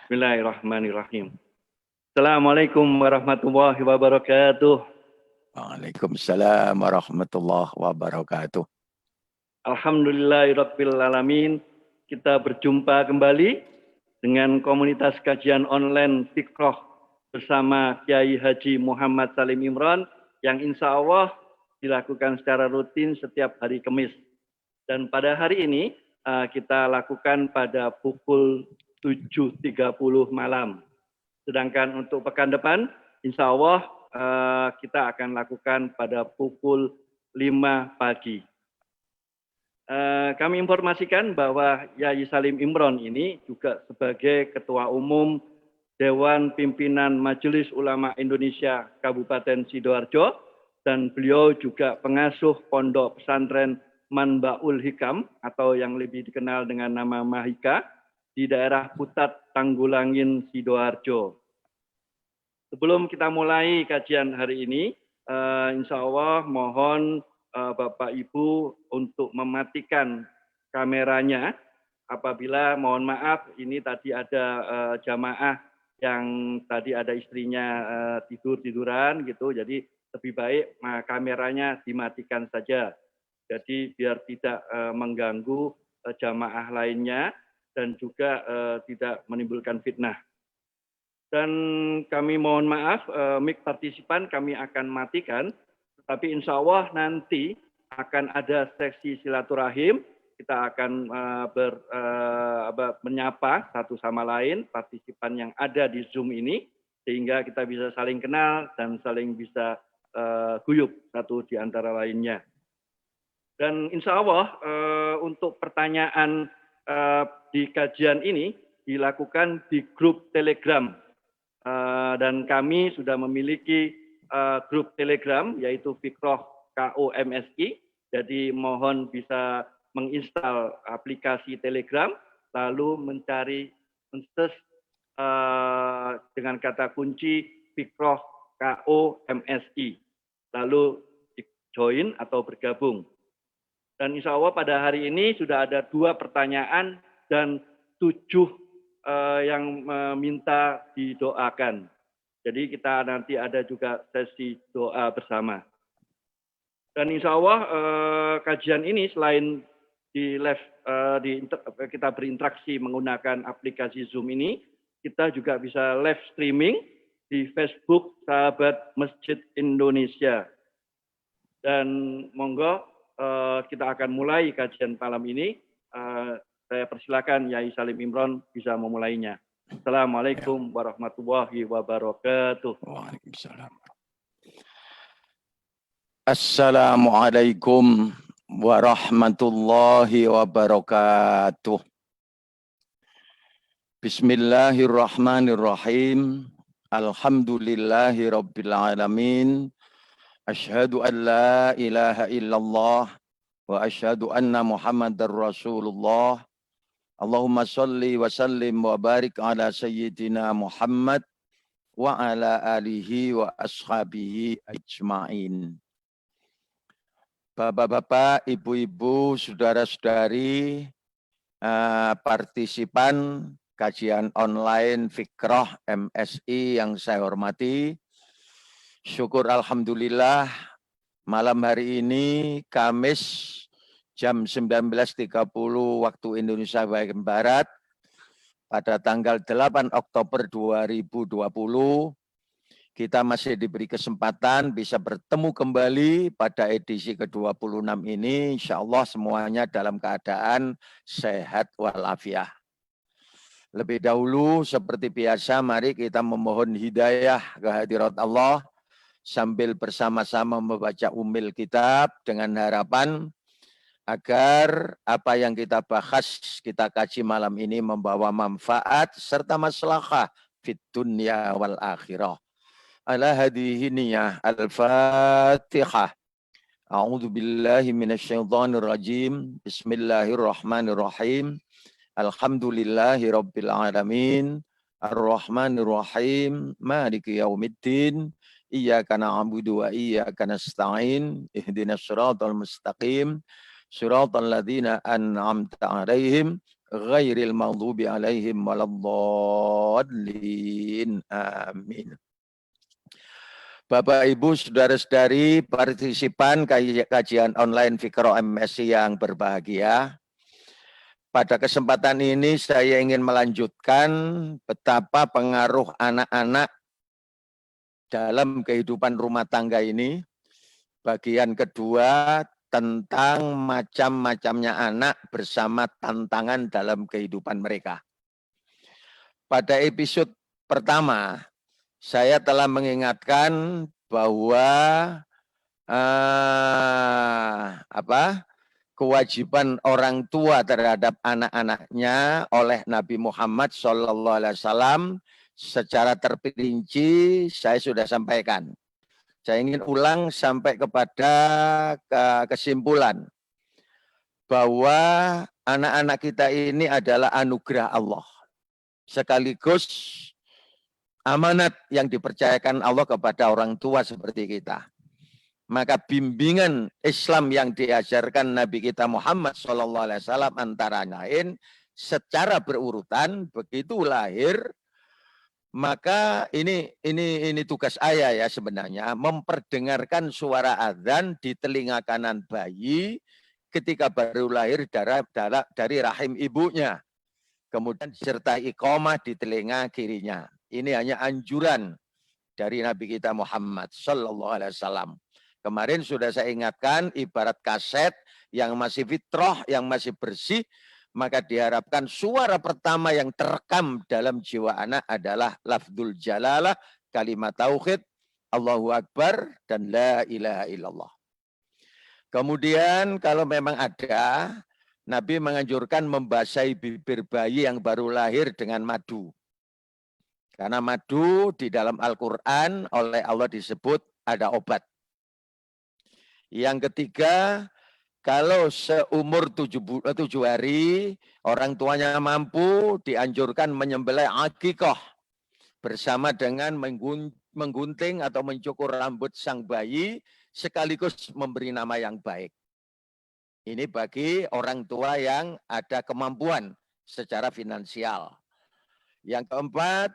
Bismillahirrahmanirrahim. Assalamualaikum warahmatullahi wabarakatuh. Waalaikumsalam warahmatullahi wabarakatuh. Alhamdulillahirabbil alamin. Kita berjumpa kembali dengan komunitas kajian online Fikroh bersama Kiai Haji Muhammad Salim Imron yang insya Allah dilakukan secara rutin setiap hari Kamis. Dan pada hari ini kita lakukan pada pukul 7.30 malam. Sedangkan untuk pekan depan, insya Allah kita akan lakukan pada pukul 5 pagi. Kami informasikan bahwa Yai Salim Imron ini juga sebagai Ketua Umum Dewan Pimpinan Majelis Ulama Indonesia Kabupaten Sidoarjo, dan beliau juga pengasuh Pondok Pesantren Manbaul Hikam atau yang lebih dikenal dengan nama Mahika di daerah Putat Tanggulangin Sidoarjo. Sebelum kita mulai kajian hari ini, insya Allah mohon Bapak Ibu untuk mematikan kameranya apabila, mohon maaf, ini tadi ada jamaah yang tadi ada istrinya tiduran gitu, jadi lebih baik kameranya dimatikan saja. Jadi biar tidak mengganggu jamaah lainnya dan juga tidak menimbulkan fitnah. Dan kami mohon maaf, mic partisipan kami akan matikan, tapi insya Allah nanti akan ada sesi silaturahim. Kita akan menyapa satu sama lain partisipan yang ada di Zoom ini, sehingga kita bisa saling kenal dan saling bisa guyup satu di antara lainnya. Dan insya Allah untuk pertanyaan di kajian ini dilakukan di grup Telegram. Dan kami sudah memiliki grup Telegram yaitu Fikroh KOMSI. Jadi mohon bisa menginstal aplikasi Telegram lalu mencari dengan kata kunci Fikroh KOMSI lalu join atau bergabung. Dan insya Allah pada hari ini sudah ada 2 pertanyaan dan 7 yang meminta didoakan. Jadi kita nanti ada juga sesi doa bersama. Dan insya Allah kajian ini selain di live, kita berinteraksi menggunakan aplikasi Zoom ini, kita juga bisa live streaming di Facebook Sahabat Masjid Indonesia. Dan monggo kita akan mulai kajian malam ini. Saya persilakan Yai Salim Imron bisa memulainya. Assalamualaikum warahmatullahi wabarakatuh. Waalaikumsalam. Assalamualaikum warahmatullahi wabarakatuh. Bismillahirrahmanirrahim. Alhamdulillahi rabbil alamin. Asyhadu an la ilaha illallah wa asyhadu anna Muhammadar Rasulullah. Allahumma salli wa sallim wa barik ala sayyidina Muhammad wa ala alihi wa ashabihi ajma'in. Bapak-bapak, ibu-ibu, saudara-saudari, partisipan kajian online Fikroh MSI yang saya hormati, syukur alhamdulillah malam hari ini Kamis jam 19.30 waktu Indonesia bagian Barat pada tanggal 8 Oktober 2020 kita masih diberi kesempatan bisa bertemu kembali pada edisi ke-26 ini. Insya Allah semuanya dalam keadaan sehat walafiat. Lebih dahulu seperti biasa mari kita memohon hidayah kehadirat Allah sambil bersama-sama membaca Ummul Kitab dengan harapan agar apa yang kita bahas, kita kaji malam ini membawa manfaat serta maslahah fid dunya wal akhirah. Ala hadhihi niyah al-Fatihah. A'udzu billahi minasyaitonir rajim. Bismillahirrahmanirrahim. Alhamdulillahi rabbil alamin. Ar-Rahmanir Rahim. Maliki yaumiddin. Iyyaka na'budu wa iyyaka nasta'in. Ihdinas siratal mustaqim. Siratal ladzina an'amta 'alaihim ghairil maghdubi alaihim waladdallin. Amin. Bapak, Ibu, saudara-saudari, partisipan kajian online Fikro MSI yang berbahagia. Pada kesempatan ini saya ingin melanjutkan betapa pengaruh anak-anak dalam kehidupan rumah tangga ini. Bagian kedua tentang macam-macamnya anak bersama tantangan dalam kehidupan mereka. Pada episode pertama, saya telah mengingatkan bahwa kewajiban orang tua terhadap anak-anaknya oleh Nabi Muhammad SAW secara terperinci saya sudah sampaikan. Saya ingin ulang sampai kepada kesimpulan bahwa anak-anak kita ini adalah anugerah Allah, sekaligus amanat yang dipercayakan Allah kepada orang tua seperti kita. Maka bimbingan Islam yang diajarkan Nabi kita Muhammad SAW antara lain secara berurutan begitu lahir, maka ini tugas ayah ya sebenarnya, memperdengarkan suara azan di telinga kanan bayi ketika baru lahir dari rahim ibunya. Kemudian disertai iqamah di telinga kirinya. Ini hanya anjuran dari Nabi kita Muhammad SAW. Kemarin sudah saya ingatkan, ibarat kaset yang masih fitrah, yang masih bersih, maka diharapkan suara pertama yang terekam dalam jiwa anak adalah lafzul jalalah, kalimat tauhid, Allahu Akbar, dan la ilaha illallah. Kemudian kalau memang ada, Nabi menganjurkan membasahi bibir bayi yang baru lahir dengan madu. Karena madu di dalam Al-Quran oleh Allah disebut ada obat. Yang ketiga, kalau seumur 7 hari, orang tuanya mampu, dianjurkan menyembelih akikah bersama dengan menggunting atau mencukur rambut sang bayi, sekaligus memberi nama yang baik. Ini bagi orang tua yang ada kemampuan secara finansial. Yang keempat,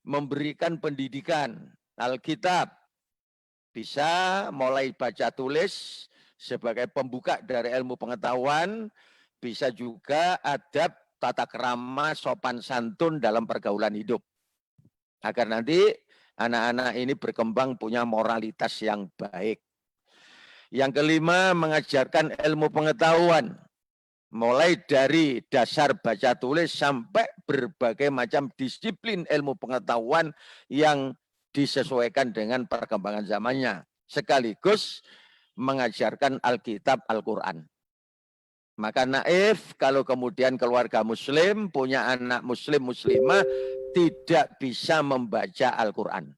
memberikan pendidikan Alkitab. Bisa mulai baca tulis sebagai pembuka dari ilmu pengetahuan, bisa juga adab, tata krama, sopan santun dalam pergaulan hidup. Agar nanti anak-anak ini berkembang punya moralitas yang baik. Yang kelima, mengajarkan ilmu pengetahuan. Mulai dari dasar baca tulis sampai berbagai macam disiplin ilmu pengetahuan yang disesuaikan dengan perkembangan zamannya. Sekaligus mengajarkan Alkitab, Al-Quran. Maka naif kalau kemudian keluarga muslim punya anak muslim-muslimah tidak bisa membaca Al-Quran.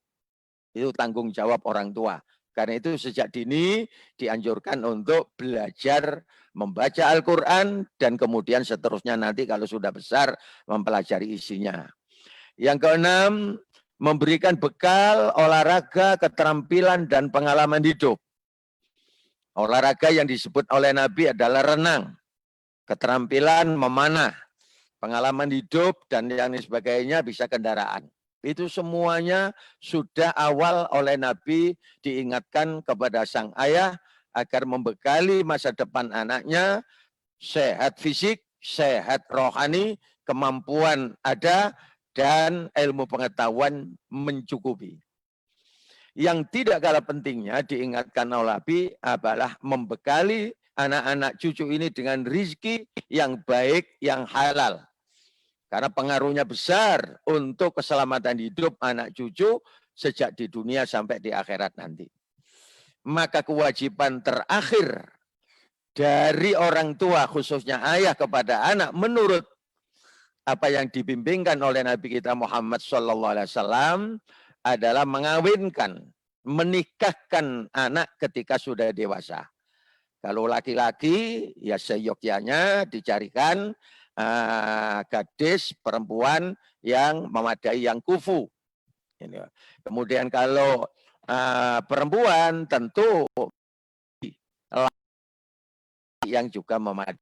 Itu tanggung jawab orang tua. Karena itu sejak dini dianjurkan untuk belajar membaca Al-Quran dan kemudian seterusnya nanti kalau sudah besar mempelajari isinya. Yang keenam, memberikan bekal olahraga, keterampilan, dan pengalaman hidup. Olahraga yang disebut oleh Nabi adalah renang, keterampilan memanah, pengalaman hidup, dan yang sebagainya bisa kendaraan. Itu semuanya sudah awal oleh Nabi diingatkan kepada sang ayah agar membekali masa depan anaknya, sehat fisik, sehat rohani, kemampuan ada, dan ilmu pengetahuan mencukupi. Yang tidak kalah pentingnya diingatkan oleh Nabi adalah membekali anak-anak cucu ini dengan rizki yang baik, yang halal. Karena pengaruhnya besar untuk keselamatan hidup anak cucu sejak di dunia sampai di akhirat nanti. Maka kewajiban terakhir dari orang tua khususnya ayah kepada anak menurut apa yang dibimbingkan oleh Nabi kita Muhammad SAW adalah mengawinkan, menikahkan anak ketika sudah dewasa. Kalau laki-laki ya seyogyanya dicarikan gadis perempuan yang memadai, yang kufu. Kemudian kalau perempuan tentu yang juga memadai.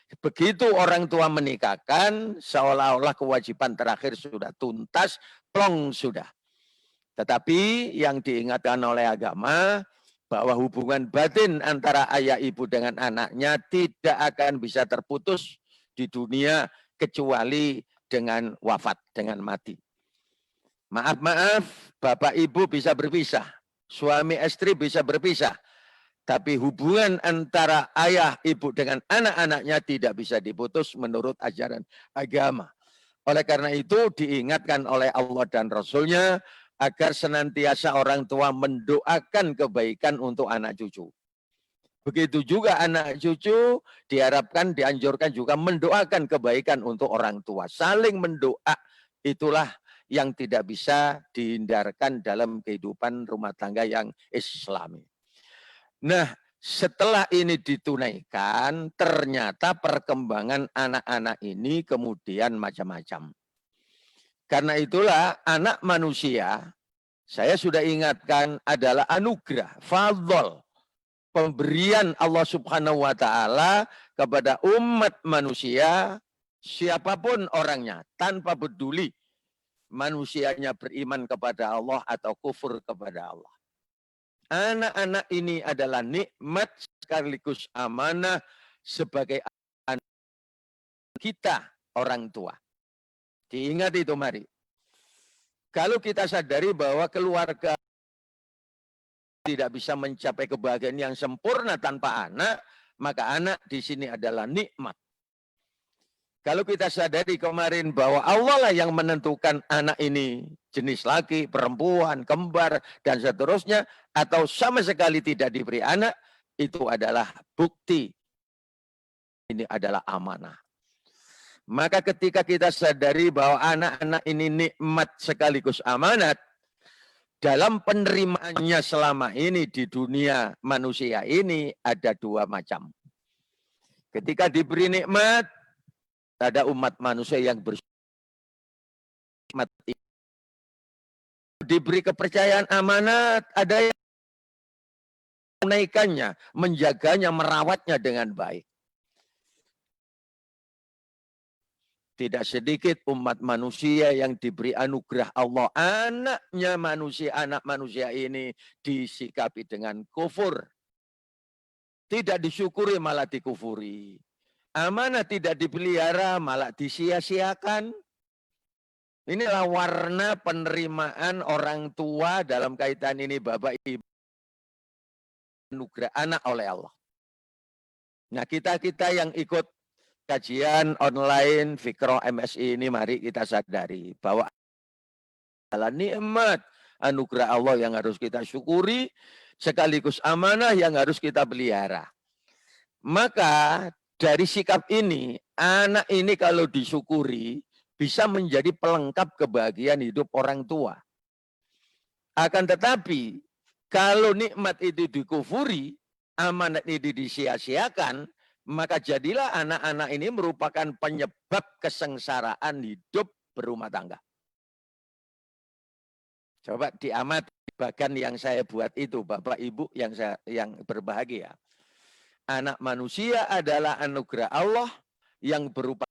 Begitu orang tua menikahkan, seolah-olah kewajiban terakhir sudah tuntas, plong sudah. Tetapi yang diingatkan oleh agama, bahwa hubungan batin antara ayah ibu dengan anaknya tidak akan bisa terputus di dunia kecuali dengan wafat, dengan mati. Maaf, bapak ibu bisa berpisah, suami istri bisa berpisah, tapi hubungan antara ayah ibu dengan anak-anaknya tidak bisa diputus menurut ajaran agama. Oleh karena itu diingatkan oleh Allah dan Rasul-Nya agar senantiasa orang tua mendoakan kebaikan untuk anak cucu. Begitu juga anak cucu diharapkan, dianjurkan juga mendoakan kebaikan untuk orang tua. Saling mendoa, itulah yang tidak bisa dihindarkan dalam kehidupan rumah tangga yang Islami. Nah, setelah ini ditunaikan, ternyata perkembangan anak-anak ini kemudian macam-macam. Karena itulah anak manusia, saya sudah ingatkan, adalah anugerah, fadl, pemberian Allah Subhanahu wa Ta'ala kepada umat manusia, siapapun orangnya, tanpa peduli manusianya beriman kepada Allah atau kufur kepada Allah. Anak-anak ini adalah nikmat sekaligus amanah sebagai anak kita, orang tua. Diingat itu, mari. Kalau kita sadari bahwa keluarga tidak bisa mencapai kebahagiaan yang sempurna tanpa anak, maka anak di sini adalah nikmat. Kalau kita sadari kemarin bahwa Allah lah yang menentukan anak ini jenis laki, perempuan, kembar, dan seterusnya, atau sama sekali tidak diberi anak, itu adalah bukti ini adalah amanah. Maka ketika kita sadari bahwa anak-anak ini nikmat sekaligus amanat, dalam penerimaannya selama ini di dunia manusia ini ada dua macam. Ketika diberi nikmat, ada umat manusia yang bersyukur. Diberi kepercayaan amanat, ada yang menaikannya, menjaganya, merawatnya dengan baik. Tidak sedikit umat manusia yang diberi anugerah Allah. Anaknya manusia, anak manusia ini disikapi dengan kufur. Tidak disyukuri malah dikufuri. Amanah tidak dipelihara malah disia-siakan. Inilah warna penerimaan orang tua dalam kaitan ini Bapak Ibu. Anugerah anak oleh Allah. Nah kita-kita yang ikut kajian online Fikro MSI ini, mari kita sadari bahwa adalah nikmat anugerah Allah yang harus kita syukuri, sekaligus amanah yang harus kita pelihara. Maka dari sikap ini, anak ini kalau disyukuri, bisa menjadi pelengkap kebahagiaan hidup orang tua. Akan tetapi, kalau nikmat itu dikufuri, amanat ini disia-siakan, maka jadilah anak-anak ini merupakan penyebab kesengsaraan hidup berumah tangga. Coba diamati bagian yang saya buat itu, Bapak Ibu yang berbahagia. Anak manusia adalah anugerah Allah yang berupa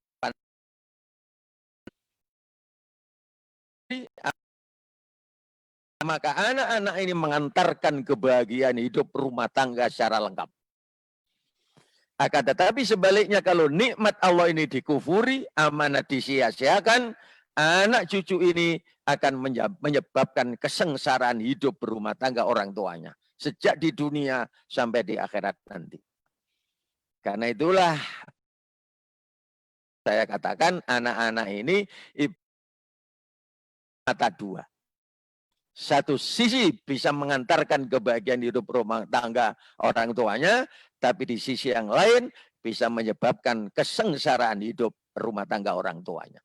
maka anak-anak ini mengantarkan kebahagiaan hidup rumah tangga secara lengkap. Akan tetapi sebaliknya kalau nikmat Allah ini dikufuri, amanat disia-siakan, anak cucu ini akan menyebabkan kesengsaraan hidup berumah tangga orang tuanya. Sejak di dunia sampai di akhirat nanti. Karena itulah saya katakan anak-anak ini mata dua. Satu sisi bisa mengantarkan kebahagiaan hidup rumah tangga orang tuanya, tapi di sisi yang lain bisa menyebabkan kesengsaraan hidup rumah tangga orang tuanya.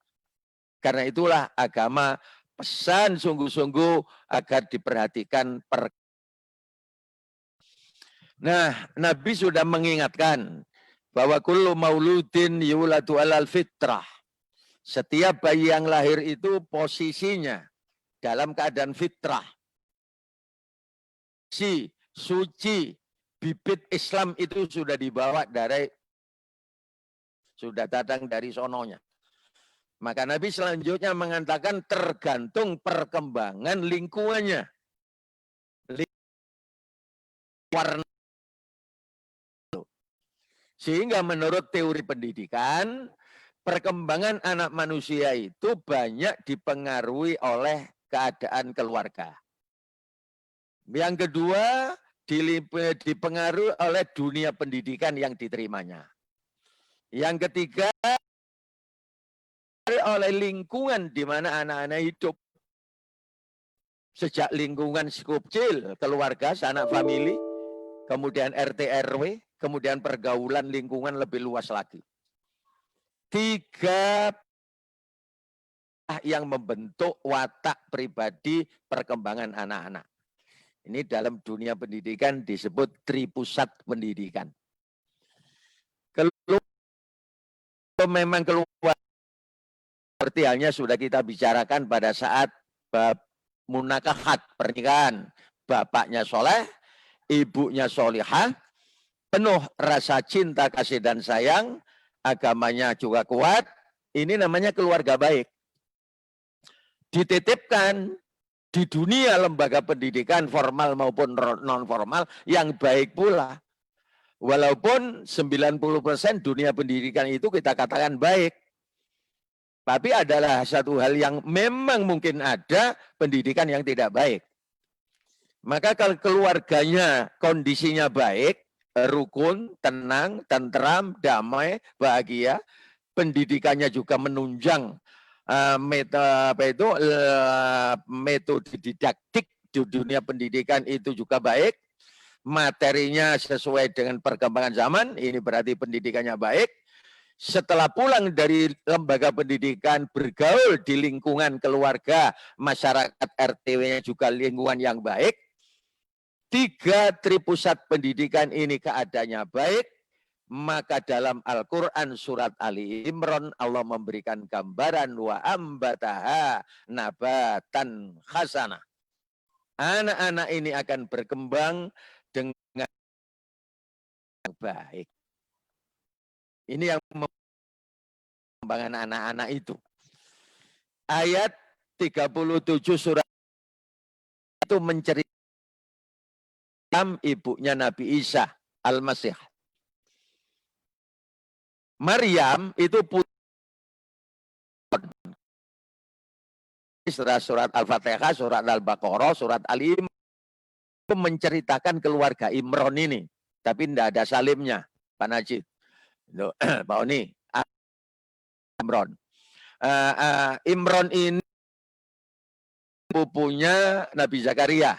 Karena itulah agama pesan sungguh-sungguh agar diperhatikan. Nah, Nabi sudah mengingatkan bahwa kullu mauludin yuladu alal fitrah. Setiap bayi yang lahir itu posisinya dalam keadaan fitrah. Suci, bibit Islam itu sudah dibawa dari sudah datang dari sononya. Maka Nabi selanjutnya mengatakan tergantung perkembangan lingkungannya. Warna. Sehingga menurut teori pendidikan, perkembangan anak manusia itu banyak dipengaruhi oleh keadaan keluarga. Yang kedua, dipengaruhi oleh dunia pendidikan yang diterimanya. Yang ketiga, oleh lingkungan di mana anak-anak hidup. Sejak lingkungan skup kecil, keluarga, sanak famili, kemudian RT RW, kemudian pergaulan lingkungan lebih luas lagi. 3 yang membentuk watak pribadi perkembangan anak-anak. Ini dalam dunia pendidikan disebut tripusat pendidikan. Kalau memang keluar, seperti halnya sudah kita bicarakan pada saat bab munakahat pernikahan, bapaknya soleh, ibunya solihah, penuh rasa cinta, kasih dan sayang, agamanya juga kuat, ini namanya keluarga baik. Dititipkan di dunia lembaga pendidikan formal maupun non formal yang baik pula. Walaupun 90% dunia pendidikan itu kita katakan baik. Tapi adalah satu hal yang memang mungkin ada pendidikan yang tidak baik. Maka kalau keluarganya kondisinya baik, rukun, tenang, tentram, damai, bahagia, pendidikannya juga menunjang metode didaktik di dunia pendidikan itu juga baik, materinya sesuai dengan perkembangan zaman, ini berarti pendidikannya baik. Setelah pulang dari lembaga pendidikan, bergaul di lingkungan keluarga, masyarakat RTW-nya juga lingkungan yang baik. 3 tripusat pendidikan ini keadaannya baik, maka dalam Al-Quran surat Ali Imran Allah memberikan gambaran wa ambataha nabatan hasanah. Anak-anak ini akan berkembang dengan baik. Ini yang pengembangan anak-anak itu. Ayat 37 surat itu menceritakan ibunya Nabi Isa Al-Masih. Maryam itu surat Al-Fatihah, surat Al-Baqarah, surat Al-Imran itu menceritakan keluarga Imron ini. Tapi tidak ada salimnya, Pak Najib. Pak Oni, Imron. Imron ini pupunya Nabi Zakaria,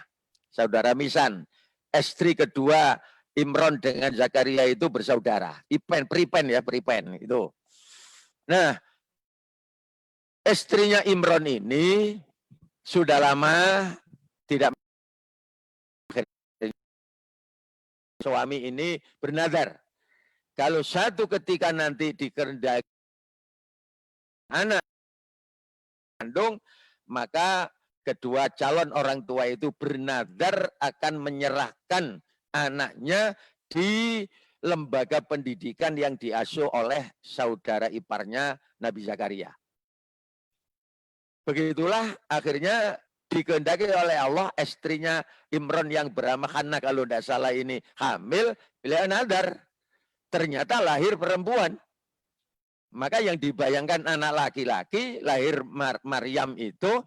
saudara Misan. Istri kedua Imron dengan Zakaria itu bersaudara. Pripen itu. Nah, istrinya Imron ini sudah lama tidak, suami ini bernadar. Kalau satu ketika nanti dikehendaki anak kandung, maka kedua calon orang tua itu bernadar akan menyerahkan anaknya di lembaga pendidikan yang diasuh oleh saudara iparnya Nabi Zakaria. Begitulah akhirnya dikehendaki oleh Allah, istrinya Imron yang bernama Hannah kalau tidak salah ini hamil, beliau nadar. Ternyata lahir perempuan. Maka yang dibayangkan anak laki-laki, lahir Maryam itu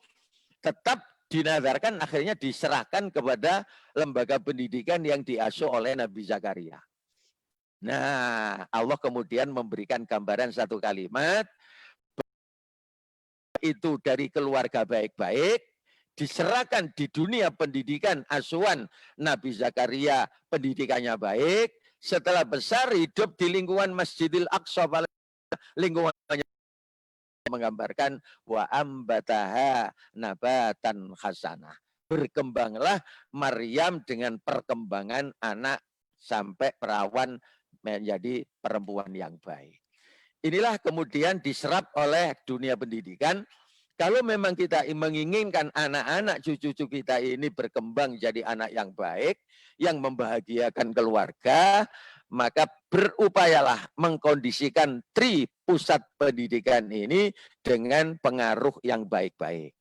tetap dinadarkan, akhirnya diserahkan kepada lembaga pendidikan yang diasuh oleh Nabi Zakaria. Nah, Allah kemudian memberikan gambaran satu kalimat, itu dari keluarga baik-baik, diserahkan di dunia pendidikan asuhan Nabi Zakaria, pendidikannya baik, setelah besar hidup di lingkungan Masjidil Aqsa, lingkungannya menggambarkan wa ambataha nabatan hasanah. Berkembanglah Maryam dengan perkembangan anak sampai perawan menjadi perempuan yang baik. Inilah kemudian diserap oleh dunia pendidikan. Kalau memang kita menginginkan anak-anak cucu-cucu kita ini berkembang jadi anak yang baik, yang membahagiakan keluarga, maka berupayalah mengkondisikan pusat pendidikan ini dengan pengaruh yang baik-baik.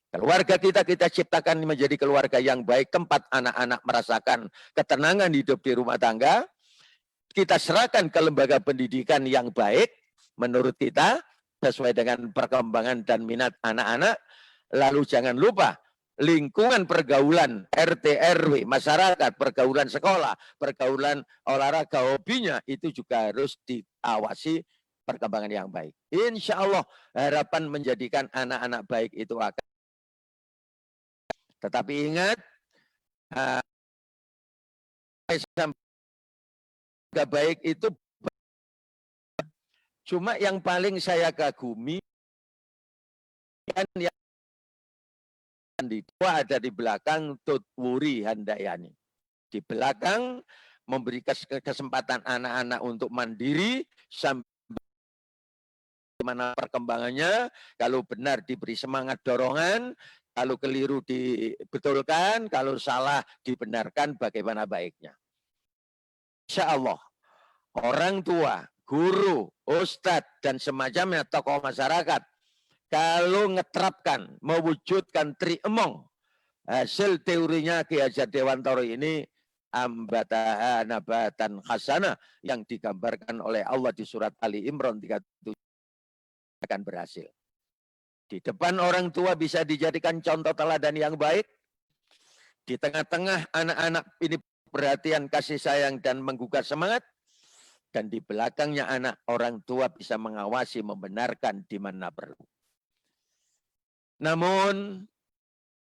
Keluarga kita ciptakan menjadi keluarga yang baik, tempat anak-anak merasakan ketenangan hidup di rumah tangga. Kita serahkan ke lembaga pendidikan yang baik, menurut kita, sesuai dengan perkembangan dan minat anak-anak. Lalu jangan lupa, lingkungan pergaulan, RT, RW, masyarakat, pergaulan sekolah, pergaulan olahraga, hobinya, itu juga harus diawasi perkembangan yang baik. Insya Allah, harapan menjadikan anak-anak baik itu akan. Tetapi ingat, gak baik itu cuma yang paling saya kagumi kan yang ada di belakang Tutwuri Handayani. Di belakang memberi kesempatan anak-anak untuk mandiri sampai mana perkembangannya, kalau benar diberi semangat dorongan, kalau keliru dibetulkan, kalau salah dibenarkan bagaimana baiknya. Insya Allah, orang tua, guru, ustadz, dan semacamnya tokoh masyarakat, kalau ngeterapkan, mewujudkan triemong, hasil teorinya Ki Hajar Dewantoro ini, ambataha nabatan hasanah, yang digambarkan oleh Allah di surat Ali Imran 37 akan berhasil. Di depan orang tua bisa dijadikan contoh teladan yang baik. Di tengah-tengah anak-anak ini perhatian, kasih sayang, dan menggugah semangat. Dan di belakangnya anak orang tua bisa mengawasi, membenarkan di mana perlu. Namun,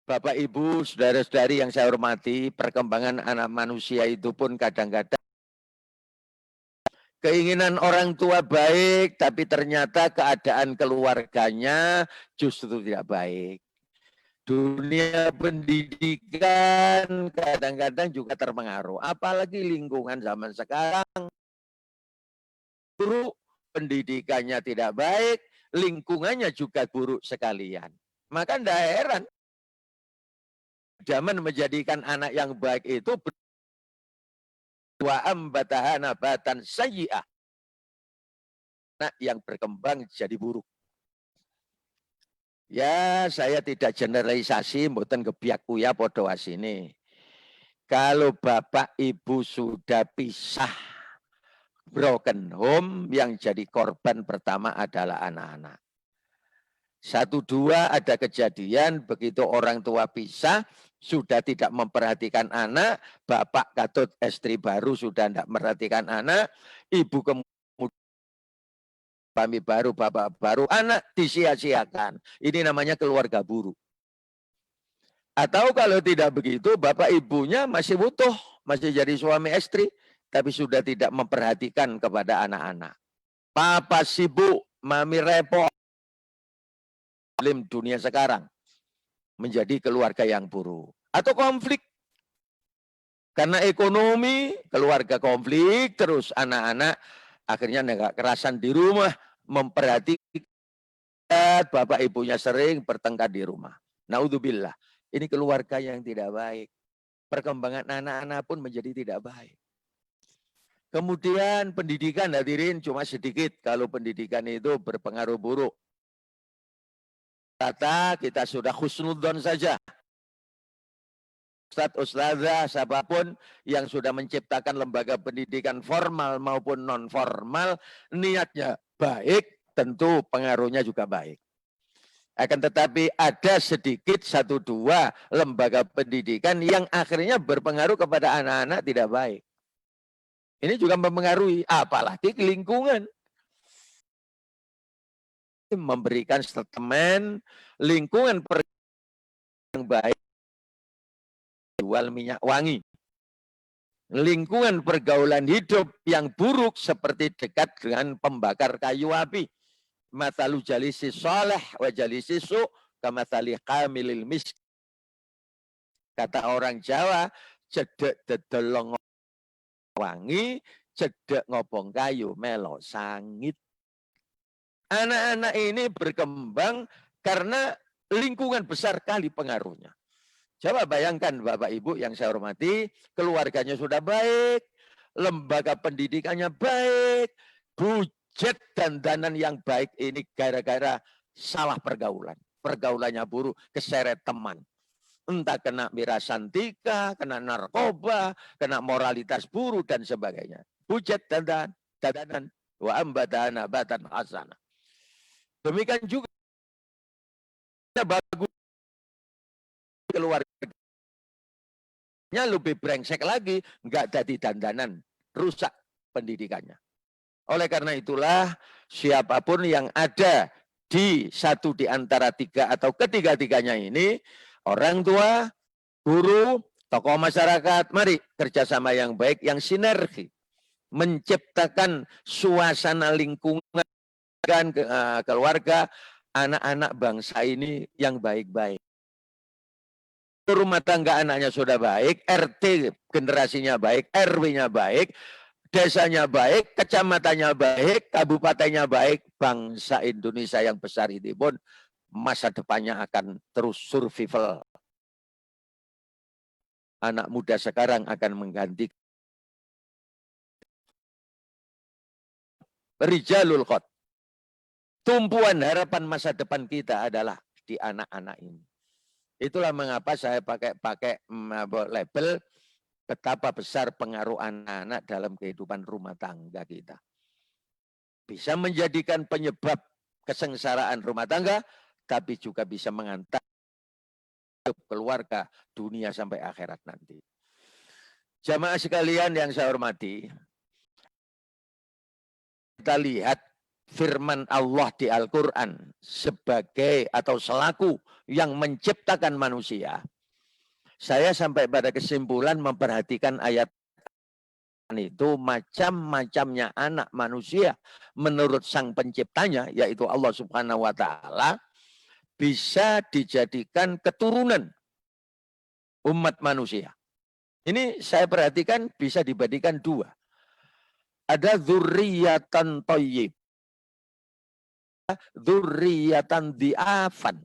Bapak, Ibu, saudara-saudari yang saya hormati, perkembangan anak manusia itu pun kadang-kadang keinginan orang tua baik, tapi ternyata keadaan keluarganya justru tidak baik. Dunia pendidikan kadang-kadang juga terpengaruh. Apalagi lingkungan zaman sekarang. Guru pendidikannya tidak baik, lingkungannya juga buruk sekalian. Maka tidak heran. Zaman menjadikan anak yang baik itu wa ambataha nabatan sayyi'ah. Anak yang berkembang jadi buruk. Ya, saya tidak generalisasi, mboten kebiak uya podo asine. Kalau Bapak Ibu sudah pisah, broken home, yang jadi korban pertama adalah anak-anak. 1-2 ada kejadian begitu orang tua pisah, sudah tidak memperhatikan anak, bapak katut istri baru sudah tidak memperhatikan anak, ibu kemudian suami baru, bapak baru, anak disia-siakan. Ini namanya keluarga buruk. Atau kalau tidak begitu, bapak ibunya masih utuh, masih jadi suami istri, tapi sudah tidak memperhatikan kepada anak-anak. Papa sibuk, mami repot. Dunia sekarang menjadi keluarga yang buruk. Atau konflik. Karena ekonomi, keluarga konflik, terus anak-anak akhirnya nggak kerasan di rumah, memperhatikan bapak ibunya sering bertengkar di rumah. Naudzubillah, ini keluarga yang tidak baik. Perkembangan anak-anak pun menjadi tidak baik. Kemudian pendidikan, hadirin, cuma sedikit kalau pendidikan itu berpengaruh buruk. Kata kita sudah husnudzon saja. Ustadz, ustazah, siapapun yang sudah menciptakan lembaga pendidikan formal maupun non formal, niatnya baik, tentu pengaruhnya juga baik. Akan tetapi ada sedikit 1-2 lembaga pendidikan yang akhirnya berpengaruh kepada anak-anak tidak baik. Ini juga mempengaruhi, apalagi lingkungan. Memberikan statement lingkungan yang baik, jual minyak wangi. Lingkungan pergaulan hidup yang buruk seperti dekat dengan pembakar kayu api. Mathalu jalisi sholeh wa jalisi su kamathali kamilil misk. Kata orang Jawa, cedek dedelong wangi, cedek ngobong kayu melo sangit. Anak-anak ini berkembang karena lingkungan besar kali pengaruhnya. Coba bayangkan Bapak Ibu yang saya hormati, keluarganya sudah baik, lembaga pendidikannya baik, budget dandanan yang baik ini gara-gara salah pergaulan. Pergaulannya buruk, keseret teman. Entah kena mirasantika, kena narkoba, kena moralitas buruk dan sebagainya. Budget dandanan wa ambadana batan hasana. Demikian juga bagus keluarganya lebih brengsek lagi, nggak jadi dandanan, rusak pendidikannya. Oleh karena itulah siapapun yang ada di satu di antara tiga atau ketiga-tiganya ini, orang tua, guru, tokoh masyarakat, mari kerjasama yang baik, yang sinergi, menciptakan suasana lingkungan keluarga, anak-anak bangsa ini yang baik-baik. Rumah tangga anaknya sudah baik, RT generasinya baik, RW-nya baik, desanya baik, kecamatannya baik, kabupatennya baik, bangsa Indonesia yang besar ini pun masa depannya akan terus survival. Anak muda sekarang akan mengganti Rijalul Qad. Tumpuan harapan masa depan kita adalah di anak-anak ini. Itulah mengapa saya pakai label betapa besar pengaruh anak-anak dalam kehidupan rumah tangga kita. Bisa menjadikan penyebab kesengsaraan rumah tangga, tapi juga bisa mengantar keluarga dunia sampai akhirat nanti. Jamaah sekalian yang saya hormati, kita lihat firman Allah di Al-Quran sebagai atau selaku yang menciptakan manusia. Saya sampai pada kesimpulan memperhatikan ayat itu macam-macamnya anak manusia menurut sang penciptanya, yaitu Allah Subhanahu wa Ta'ala, bisa dijadikan keturunan umat manusia. Ini saya perhatikan bisa dibandingkan dua. Ada dzurriyyatan thayyib, dzurriyyatan di'afan.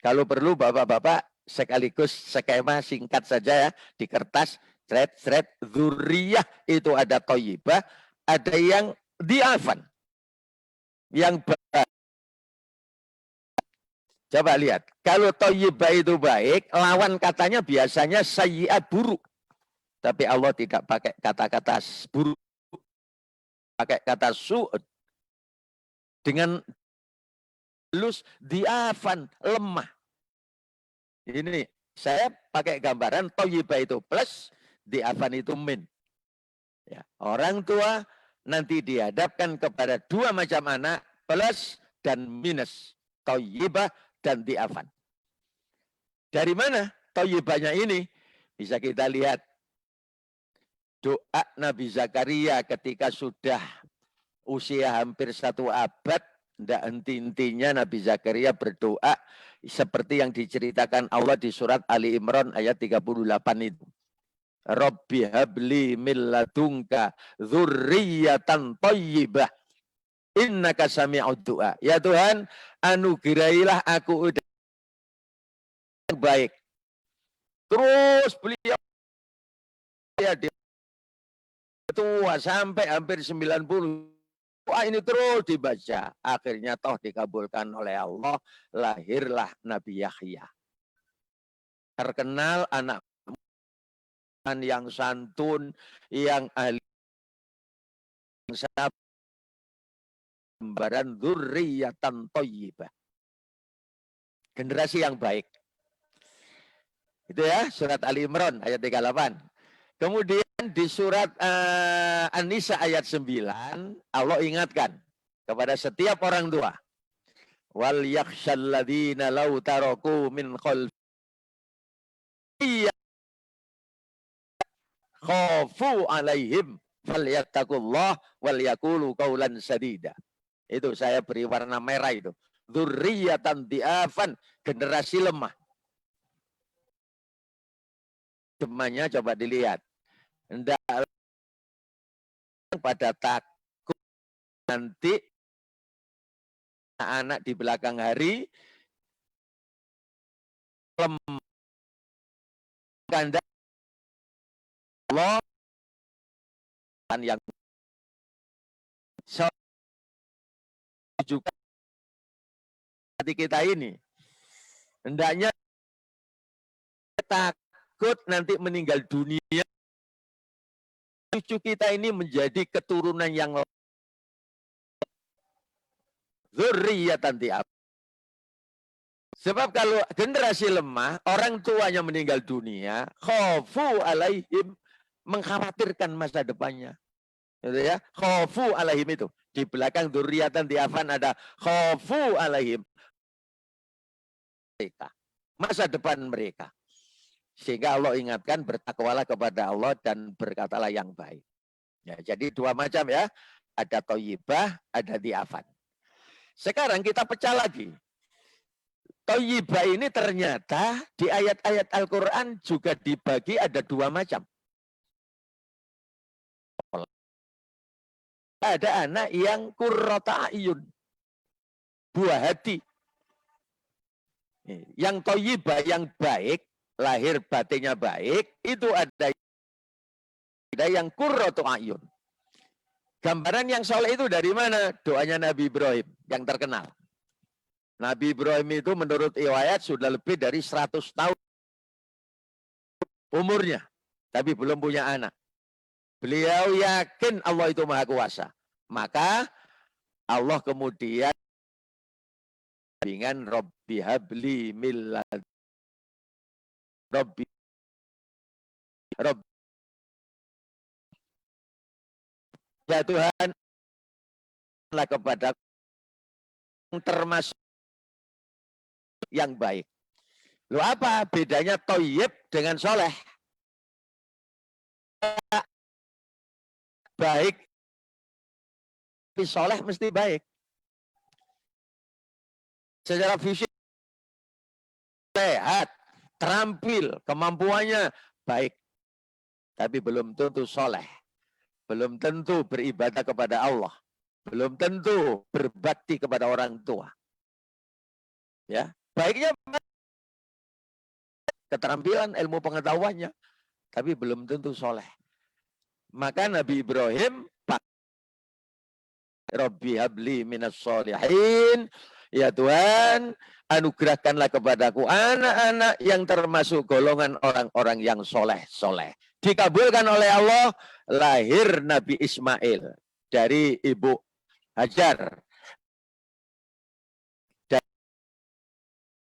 Kalau perlu bapak-bapak sekaligus skema singkat saja ya di kertas, thread dzurriyah itu ada thayyibah, ada yang di'afan. Yang coba lihat, kalau thayyibah itu baik, lawan katanya biasanya sayyi'ah buruk. Tapi Allah tidak pakai kata-kata buruk, pakai kata su'ud. Dengan halus, di'afan, lemah. Ini saya pakai gambaran thayyibah itu plus, di'afan itu min. Ya, orang tua nanti dihadapkan kepada dua macam anak, plus dan minus. Thayyibah dan di'afan. Dari mana thayyibahnya ini? Bisa kita lihat. Doa Nabi Zakaria ketika sudah usia hampir 1 abad, tidak henti-hentinya Nabi Zakaria berdoa seperti yang diceritakan Allah di surat Ali Imran ayat 38 itu. Rabbi habli min ladunka dzurriyyatan thayyibah innaka sami'ud du'a. Ya Tuhan, anugerahilah aku yang baik. Terus beliau ya tua sampai hampir 90. Wah, ini terus dibaca. Akhirnya toh dikabulkan oleh Allah. Lahirlah Nabi Yahya. Terkenal anak yang santun, yang ahli, yang gambaran dzurriyyatan thayyibah. Generasi yang baik. Itu ya, surat Ali Imran ayat 38. Kemudian di surat An-Nisa ayat 9, Allah ingatkan kepada setiap orang tua. Wal yakhshal ladzina law taraku min khalfihim khafu alaihim falyattaqullah wal yaqulu qaulan sadida. Itu saya beri warna merah itu. Dzurriyyatan di'afan, generasi lemah. Demanya coba dilihat. Hendak pada takut nanti anak di belakang hari lemah. Allah kesempatan yang juga hati kita ini. Hendaknya takut nanti meninggal dunia, cucu kita ini menjadi keturunan yang dzurriyyatan di'ab. Sebab kalau generasi lemah, orang tuanya meninggal dunia, khaufu alaihim, mengkhawatirkan masa depannya. Gitu ya, khaufu alaihim itu. Di belakang dzurriyyatan di'afan ada khaufu alaihim. Mereka, masa depan mereka. Sehingga Allah ingatkan, bertakwalah kepada Allah dan berkatalah yang baik. Ya, jadi dua macam ya, ada thayyibah, ada di'afan. Sekarang kita pecah lagi. Thayyibah ini ternyata di ayat-ayat Al-Quran juga dibagi ada dua macam. Ada anak yang qurrata a'yun, buah hati. Yang thayyibah, yang baik, lahir batinnya baik, itu ada yang qurratu a'yun. Gambaran yang soleh itu dari mana? Doanya Nabi Ibrahim yang terkenal. Nabi Ibrahim itu menurut riwayat sudah lebih dari 100 tahun umurnya, tapi belum punya anak. Beliau yakin Allah itu Maha Kuasa. Maka Allah kemudian dengan Rabbi habli millad Rabbi ya Tuhan lah kepada termasuk yang baik. Loh apa bedanya thayyib dengan soleh? Baik, tapi soleh mesti baik. Secara fisik sehat, terampil, kemampuannya baik. Tapi belum tentu soleh. Belum tentu beribadah kepada Allah. Belum tentu berbakti kepada orang tua. Ya, baiknya keterampilan, ilmu pengetahuannya, tapi belum tentu soleh. Maka Nabi Ibrahim, Rabbi habli minas sholihin, ya Tuhan, anugerahkanlah kepadaku anak-anak yang termasuk golongan orang-orang yang soleh-soleh. Dikabulkan oleh Allah, lahir Nabi Ismail dari ibu Hajar.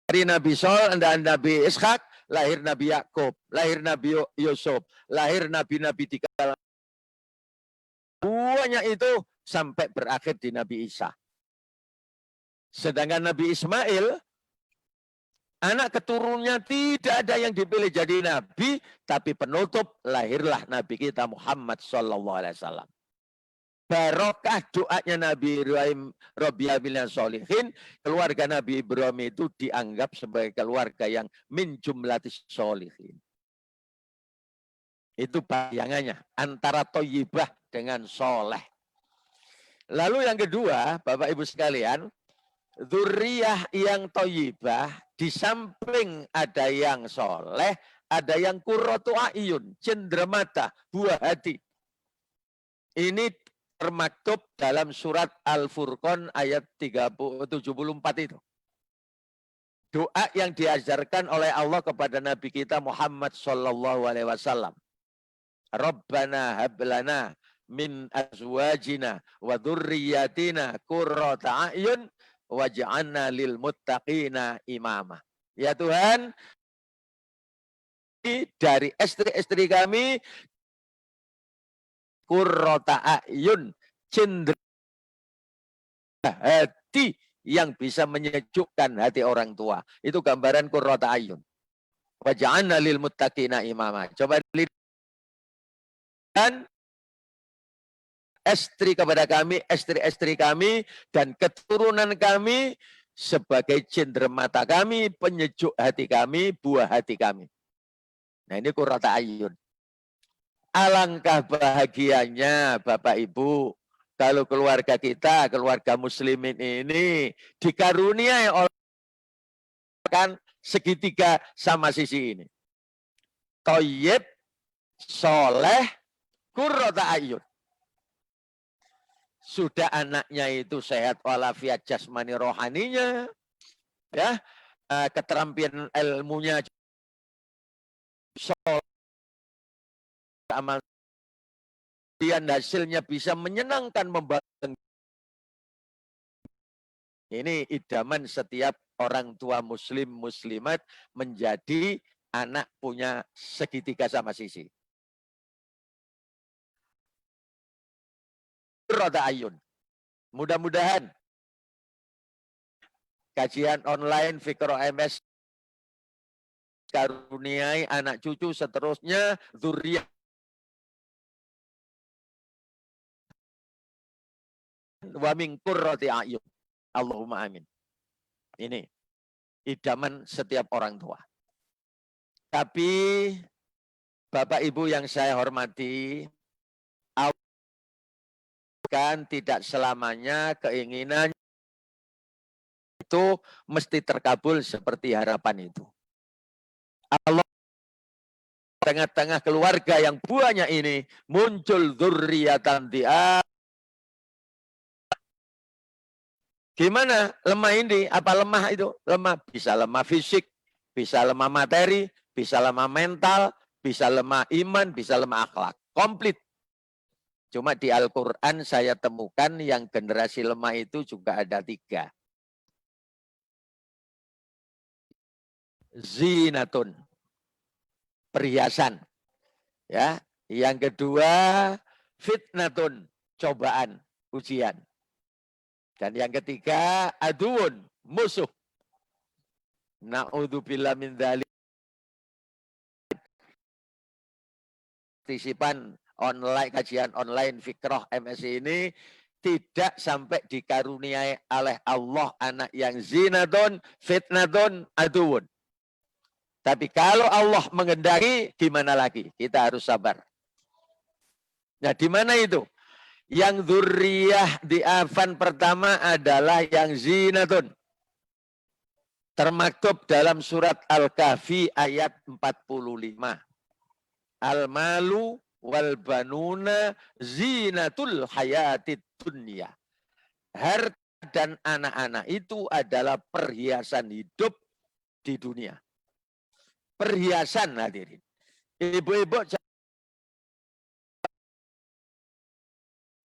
Dari Nabi Sol dan Nabi Ishak, lahir Nabi Yakub, lahir Nabi Yusuf, lahir Nabi-Nabi di kalangan. Semuanya itu sampai berakhir di Nabi Isa. Sedangkan Nabi Ismail, anak keturunannya tidak ada yang dipilih jadi nabi, tapi penutup lahirlah Nabi kita Muhammad SAW. Barokah doanya Nabi Ibrahim, Rabbi habli sholihin, keluarga Nabi Ibrahim itu dianggap sebagai keluarga yang min jumlatis sholihin. Itu bayangannya antara thayyibah dengan soleh. Lalu yang kedua, Bapak Ibu sekalian, dzurriyah yang thayyibah, di samping ada yang soleh, ada yang qurratu a'yun, cenderamata, buah hati. Ini termaktub dalam surat Al-Furqan ayat 74 itu. Doa yang diajarkan oleh Allah kepada Nabi kita Muhammad SAW. Rabbana hablana min azwajina wa dzurriyyatina qurrata a'yun waj'alna lil muttaqina imama. Ya Tuhan, dari istri-istri kami qurrata a'yun, cendera hati yang bisa menyejukkan hati orang tua. Itu gambaran qurrata a'yun. Waj'alna lil muttaqina imama. Coba lihat dan istri kepada kami, istri-istri kami dan keturunan kami sebagai cenderamata kami, penyejuk hati kami, buah hati kami. Nah, ini qurrata a'yun. Alangkah bahagianya Bapak Ibu kalau keluarga kita, keluarga muslimin ini dikaruniai oleh kan segitiga sama sisi ini. Thayyib, soleh, qurrata a'yun. sudah anaknya itu sehat walafiat jasmani rohaninya, ya, keterampilan ilmunya, amal dan hasilnya bisa menyenangkan, membangun. Ini idaman setiap orang tua muslim muslimat menjadi anak punya segitiga sama sisi. Roda ayun. Mudah-mudahan kajian online Fikro MS karuniai anak cucu seterusnya dzurriyyah wa min qurrati ayun. Allahumma amin. Ini idaman setiap orang tua. Tapi Bapak Ibu yang saya hormati, kan tidak selamanya keinginan itu mesti terkabul seperti harapan itu. Allah tengah-tengah keluarga yang buahnya ini muncul dzurriyyatan dia. Gimana lemah ini? Apa lemah itu? Lemah, bisa lemah fisik, bisa lemah materi, bisa lemah mental, bisa lemah iman, bisa lemah akhlak. Komplit. Cuma di Al-Quran saya temukan yang generasi lemah itu juga ada 3. Zinatun, perhiasan. Ya, yang kedua fitnatun, cobaan, ujian. Dan yang ketiga aduun, musuh. Na'udzubillah min dzalik. Partisipan online, kajian online Fikroh MSI ini tidak sampai dikaruniai oleh Allah anak yang zinatun, fitnatun, aduun. Tapi kalau Allah mengendaki, gimana lagi? Kita harus sabar. Nah, di mana itu? Yang dzurriyah di afan pertama adalah yang zinatun. Termaktub dalam surat Al-Kahfi ayat 45. Al-malu wal banuna zinatul hayatid dunya. Harta dan anak-anak itu adalah perhiasan hidup di dunia. Perhiasan hadirin. Ibu-ibu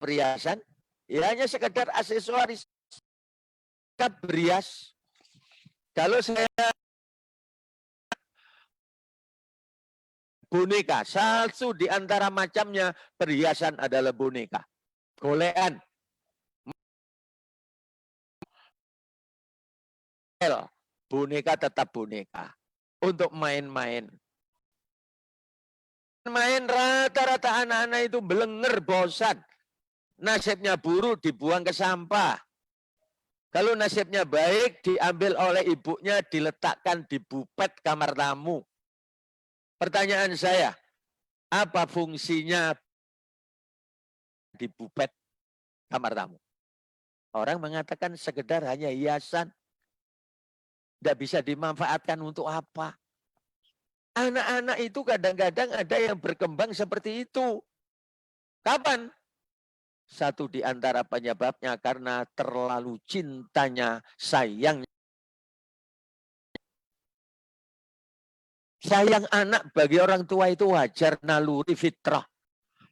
perhiasan, ya hanya sekedar aksesoris. Berias. Kalau saya boneka, satu di antara macamnya perhiasan adalah boneka. Golean. Boneka tetap boneka. Untuk main-main. Main rata-rata anak-anak itu belenger, bosan. Nasibnya buruk, dibuang ke sampah. Kalau nasibnya baik, diambil oleh ibunya, diletakkan di bupet kamar tamu. Pertanyaan saya, apa fungsinya di bupet kamar tamu? Orang mengatakan sekedar hanya hiasan. Tidak bisa dimanfaatkan untuk apa? Anak-anak itu kadang-kadang ada yang berkembang seperti itu. Kapan? Satu di antara penyebabnya karena terlalu cintanya, sayangnya. Sayang anak bagi orang tua itu wajar, naluri, fitrah.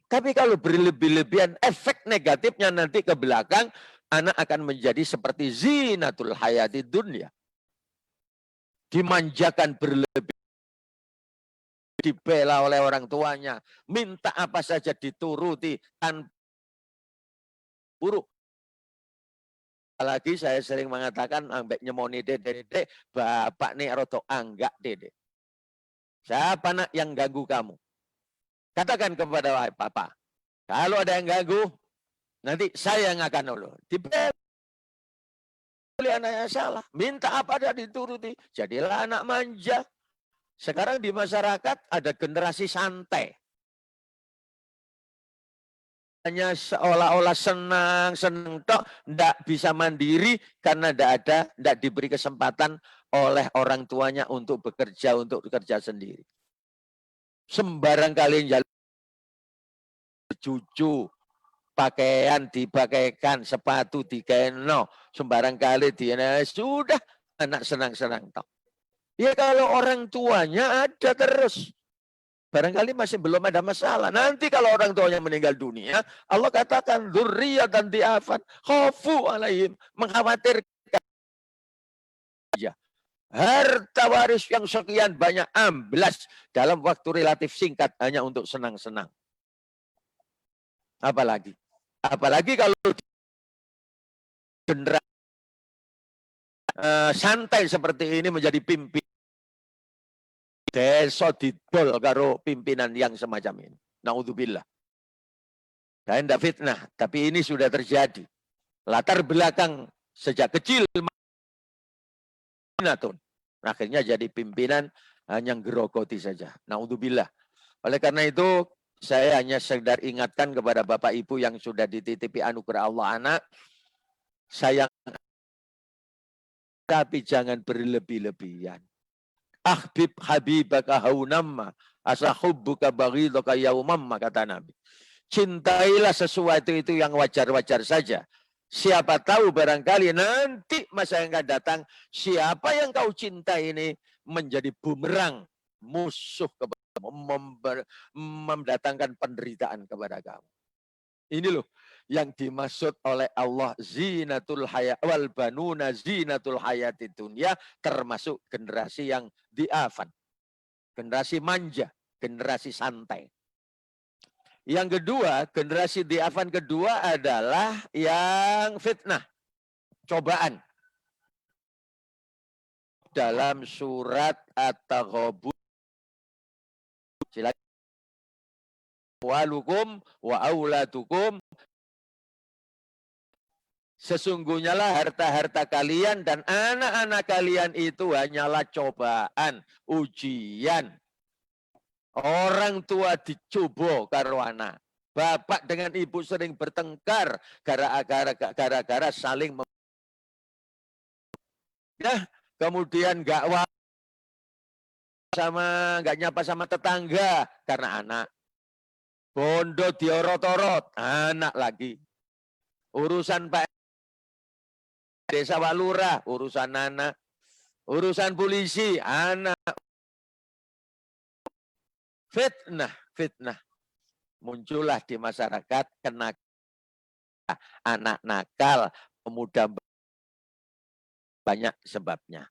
Tapi kalau berlebih-lebihan, efek negatifnya nanti ke belakang, anak akan menjadi seperti zinatul hayati dunia. Dimanjakan berlebih, dibela oleh orang tuanya, minta apa saja dituruti tanpa buruk. Apalagi saya sering mengatakan ambek nyemoni dede, bapak nih roto anggak dede. Siapa nak yang ganggu kamu? Katakan kepada papa, kalau ada yang ganggu, nanti saya yang akan nolong. Dibeli anaknya salah, minta apa ada dituruti. Jadilah anak manja. Sekarang di masyarakat ada generasi santai. Hanya seolah-olah senang tok, tidak bisa mandiri karena tidak diberi kesempatan oleh orang tuanya untuk bekerja sendiri. Sembarang kali jalan cucu, pakaian dipakaikan, sepatu dikeno, sembarang kali sudah anak senang-senang toh. Ya kalau orang tuanya ada terus. Barangkali masih belum ada masalah. Nanti kalau orang tuanya meninggal dunia, Allah katakan dzurriyyatan di'afan, khafu alaihim, mengkhawatirkan aja. Harta waris yang sekian banyak amblas dalam waktu relatif singkat hanya untuk senang-senang. Apalagi kalau generasi santai seperti ini menjadi pimpin desa didol karo pimpinan yang semacam ini. Naudzubillah. Dan tidak fitnah, tapi ini sudah terjadi. Latar belakang sejak kecil akhirnya jadi pimpinan hanya gerogoti saja. Naudzubillah. Oleh karena itu saya hanya sekedar ingatkan kepada Bapak Ibu yang sudah dititipi anugerah Allah anak, sayang tapi jangan berlebih-lebihan. Ahbib habibaka haunamma asahubbuka baghidaka yaumamma, kata Nabi. Cintailah sesuatu itu yang wajar-wajar saja. Siapa tahu barangkali nanti masa yang akan datang, siapa yang kau cintai ini menjadi bumerang, musuh kepada kamu, mendatangkan penderitaan kepada kamu. Ini loh yang dimaksud oleh Allah, zinatul hayat wal banuna zinatul hayati dunya, termasuk generasi yang diafan, generasi manja, generasi santai. Yang kedua, generasi diafan kedua adalah yang fitnah, cobaan. Dalam surat At-Taghabun, silakan, walukum wa auladukum, sesungguhnya lah harta-harta kalian dan anak-anak kalian itu hanyalah cobaan, ujian. Orang tua dicoba karo anak. Bapak dengan ibu sering bertengkar gara-gara saling kemudian nggak nyapa sama tetangga karena anak. Bondo diorot-orot, anak lagi. Urusan Pak Desa Walura, urusan anak. Urusan polisi, anak. Fitnah. Muncullah di masyarakat anak nakal, pemuda, banyak sebabnya.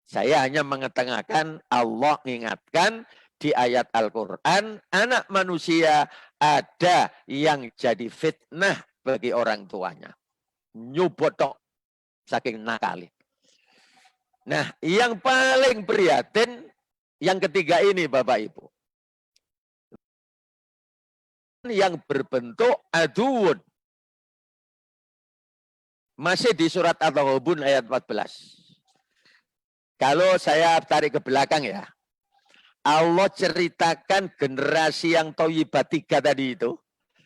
Saya hanya mengetengahkan, Allah mengingatkan di ayat Al-Quran, anak manusia ada yang jadi fitnah bagi orang tuanya. Nyubotok saking nakal. Nah, yang paling prihatin yang ketiga ini Bapak Ibu. Yang berbentuk aduun. Masih di surat At-Taghabun ayat 14. Kalau saya tarik ke belakang ya. Allah ceritakan generasi yang Thayyibah 3 tadi itu.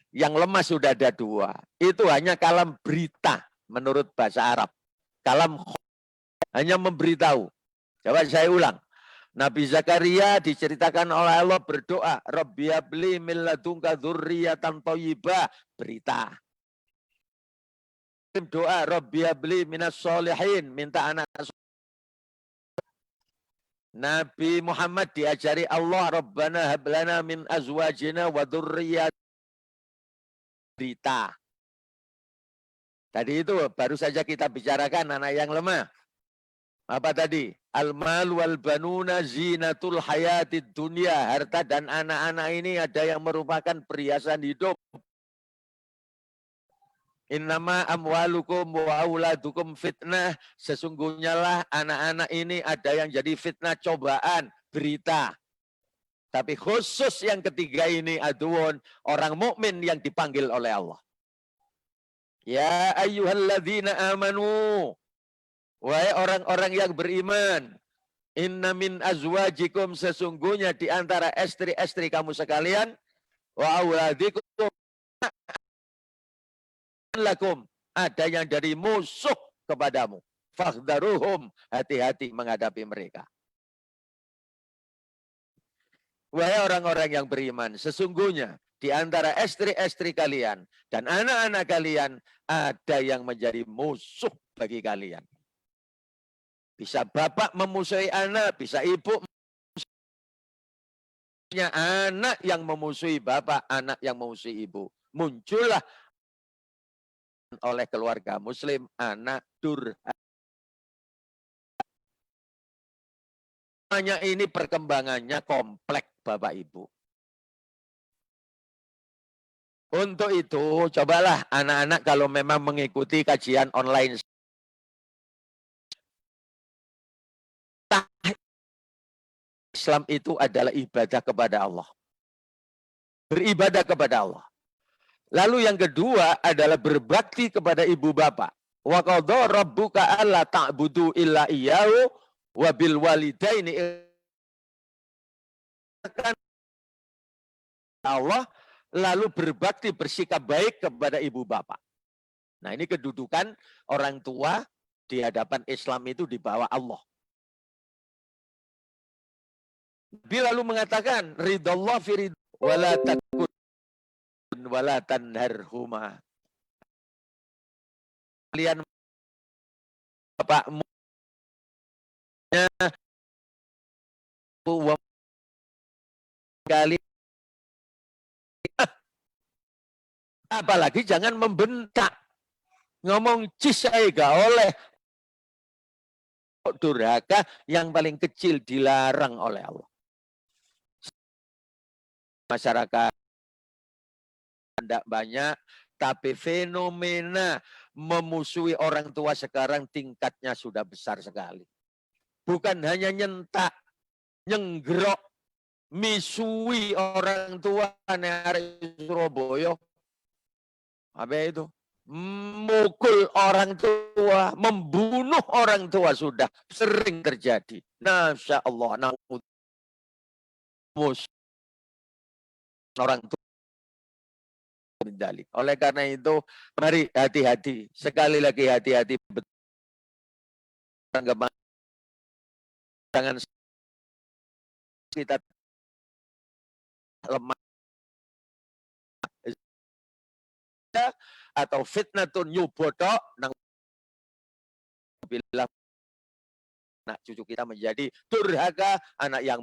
Yang lemah sudah ada 2. Itu hanya kalam berita menurut bahasa Arab. Kalam hanya memberitahu. Coba saya ulang. Nabi Zakaria diceritakan oleh Allah berdoa, Rabbi habli min ladunka dzurriyyatan thayyibah, berita. Doa Rabbi habli minas sholihin, minta anak. Nabi Muhammad diajari Allah, Rabbana hablana min azwajina wa dzurriyyat, berita. Tadi itu baru saja kita bicarakan anak yang lemah. Apa tadi? Al-mal wal banuna zinatul hayatid dunya. Harta dan anak-anak ini ada yang merupakan perhiasan hidup. Innama amwalukum wa auladukum fitnah. Sesungguhnya lah anak-anak ini ada yang jadi fitnah, cobaan, berita. Tapi khusus yang ketiga ini aduun, orang mukmin yang dipanggil oleh Allah. Ya ayyuhalladzina amanu. Wahai orang-orang yang beriman, inna min azwajikum, sesungguhnya di antara istri-istri kamu sekalian, wa auladikum lakum, ada yang dari musuh kepadamu. Fakhdaruhum, hati-hati menghadapi mereka. Wahai orang-orang yang beriman, sesungguhnya di antara istri-istri kalian dan anak-anak kalian ada yang menjadi musuh bagi kalian. Bisa bapak memusuhi anak, bisa ibu anak yang memusuhi bapak, anak yang memusuhi ibu. Muncullah oleh keluarga muslim anak durhaka. Ini perkembangannya kompleks Bapak Ibu. Untuk itu cobalah anak-anak kalau memang mengikuti kajian online. Islam itu adalah ibadah kepada Allah. Beribadah kepada Allah. Lalu yang kedua adalah berbakti kepada ibu bapak. Wa qadha rabbuka alla ta'budu illa iyyahu wa bil walidaini Allah, lalu berbakti bersikap baik kepada ibu bapak. Nah, ini kedudukan orang tua di hadapan Islam itu di bawah Allah. Nabi lalu mengatakan ridallah fi ridha wala takun wala tanharhuma. Kalian bapakmu kali apalagi jangan membentak, ngomong cisai gak oleh. Durhaka yang paling kecil dilarang oleh Allah. Masyarakat tidak banyak, tapi fenomena memusuhi orang tua sekarang tingkatnya sudah besar sekali. Bukan hanya nyentak, nyenggerok, misui orang tua di Surabaya. Apa itu? Mukul orang tua, membunuh orang tua sudah sering terjadi. Masya Allah, orang tua. Oleh karena itu, mari hati-hati. Sekali lagi hati-hati. Jangan kita lemah atau fitnatun yubodo nang bila anak cucu kita menjadi durhaka, anak yang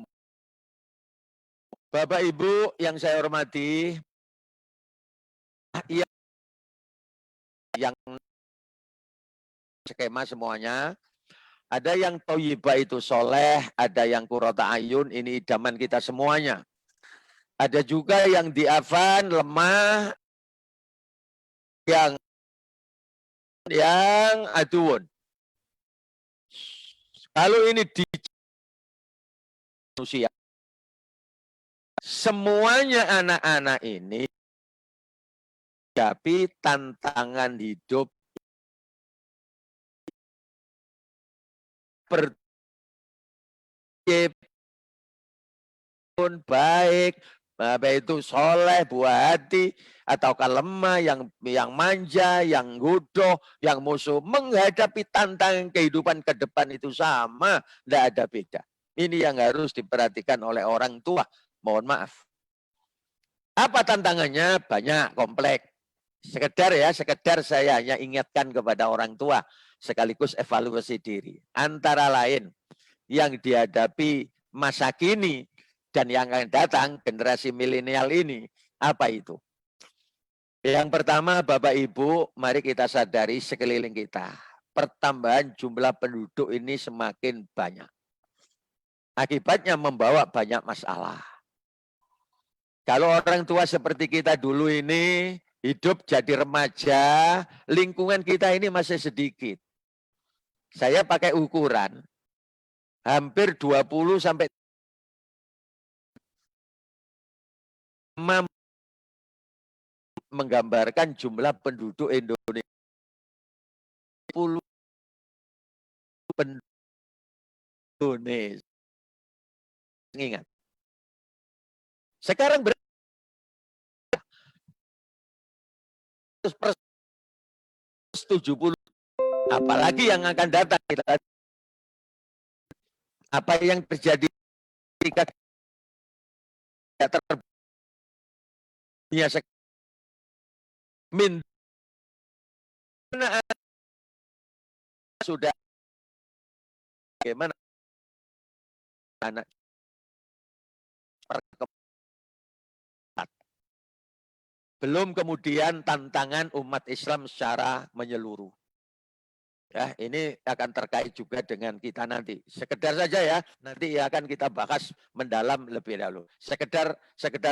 Bapak Ibu yang saya hormati, yang skema semuanya, ada yang toyibah itu soleh, ada yang kurota ayun, ini idaman kita semuanya. Ada juga yang diafan, lemah, yang aduun. Kalau ini di manusia, semuanya anak-anak ini tapi tantangan hidup pun baik, itu soleh, buah hati, ataukah lemah, yang manja, yang godoh, yang musuh, menghadapi tantangan kehidupan ke depan itu sama, tidak ada beda. Ini yang harus diperhatikan oleh orang tua. Mohon maaf. Apa tantangannya? Banyak, kompleks. Sekedar saya hanya ingatkan kepada orang tua, sekaligus evaluasi diri. Antara lain, yang dihadapi masa kini, dan yang akan datang, generasi milenial ini, apa itu? Yang pertama, Bapak Ibu, mari kita sadari sekeliling kita. Pertambahan jumlah penduduk ini semakin banyak. Akibatnya membawa banyak masalah. Kalau orang tua seperti kita dulu ini, hidup jadi remaja, lingkungan kita ini masih sedikit. Saya pakai ukuran, hampir 20 sampai menggambarkan jumlah penduduk Indonesia. 10 penduduk Indonesia. Ingat. Sekarang 70, apalagi yang akan datang. Apa yang terjadi ketika min sudah bagaimana anak belum kemudian tantangan umat Islam secara menyeluruh. Ya, ini akan terkait juga dengan kita nanti. Sekedar saja ya, nanti akan kita bahas mendalam lebih dahulu. Sekedar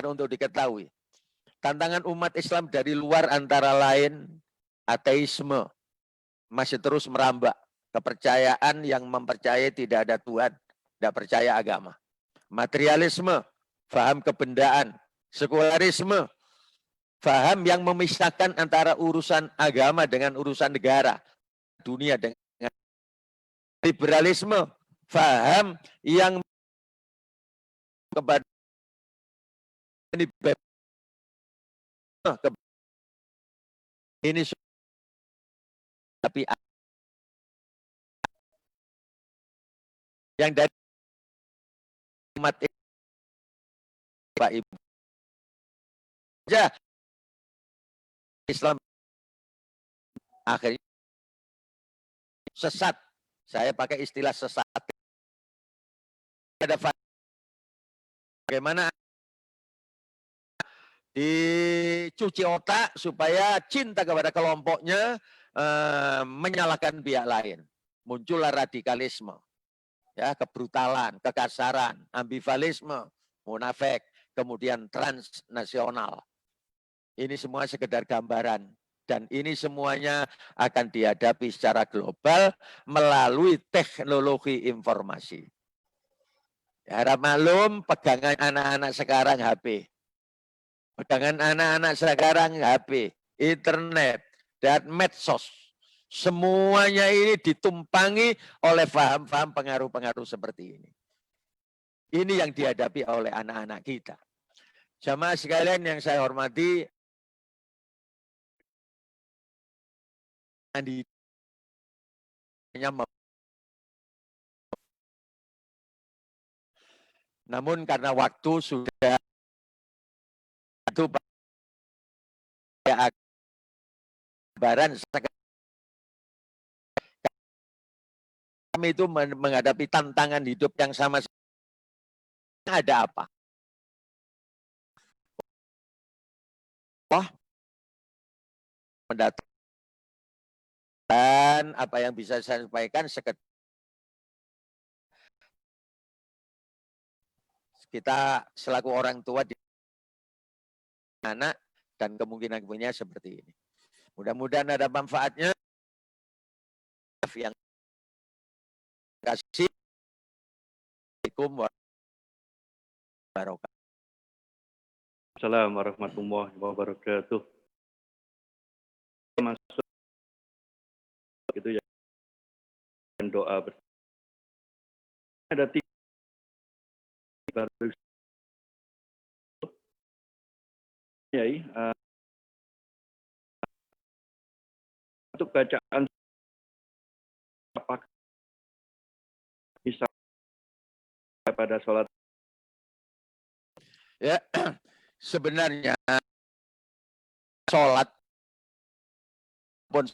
untuk diketahui. Tantangan umat Islam dari luar antara lain ateisme masih terus merambah. Kepercayaan yang mempercayai tidak ada Tuhan, tidak percaya agama. Materialisme, paham kebendaan. Sekularisme, paham yang memisahkan antara urusan agama dengan urusan negara. Dunia dengan liberalisme, paham yang kepada ini tapi yang dari umat Pak Ibu ya Islam akhirnya sesat. Saya pakai istilah sesat. Ada bagaimana dicuci otak supaya cinta kepada kelompoknya menyalahkan pihak lain. Muncullah radikalisme, ya, kebrutalan, kekasaran, ambivalisme, munafik, kemudian transnasional. Ini semua sekedar gambaran. Dan ini semuanya akan dihadapi secara global melalui teknologi informasi. Ya, harap maklum pegangan anak-anak sekarang HP. Pegangan anak-anak sekarang HP, internet, dan medsos. Semuanya ini ditumpangi oleh paham-paham pengaruh-pengaruh seperti ini. Ini yang dihadapi oleh anak-anak kita. Jamaah sekalian yang saya hormati, namun karena waktu sudah itu gambaran kami itu menghadapi tantangan hidup yang sama. Ada apa? Oh, mendatang. Dan apa yang bisa saya sampaikan kita selaku orang tua di anak dan kemungkinan seperti ini. Mudah-mudahan ada manfaatnya. Yang kasih. Assalamualaikum warahmatullahi wabarakatuh. Masuk itu ya doa bersama. Ada 3 baru ya, untuk bacaan apakah bisa pada sholat ya sebenarnya sholat pun